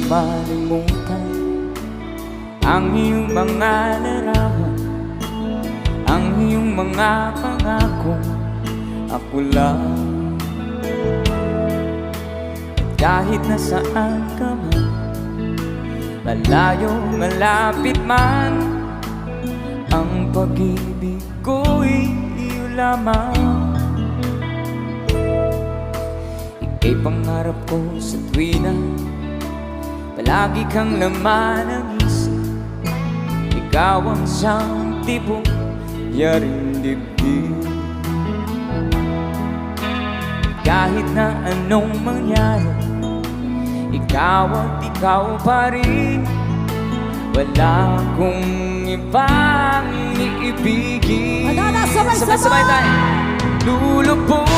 malimutan ang iyong mga larawan, ang iyong mga pangako. Ako lang, kahit nasaan ka man, malayo, malapit man, ang pag-ibig ko'y iyo lamang. Ika'y pangarap ko sa tuwina, palagi kang laman ng isip. Ikaw ang siyang tipong yaring dibdib. Kahit na anong mangyari, ikaw at ikaw pa rin. Wala akong ibang iibigin. Sabay-sabay tayo. Lulubog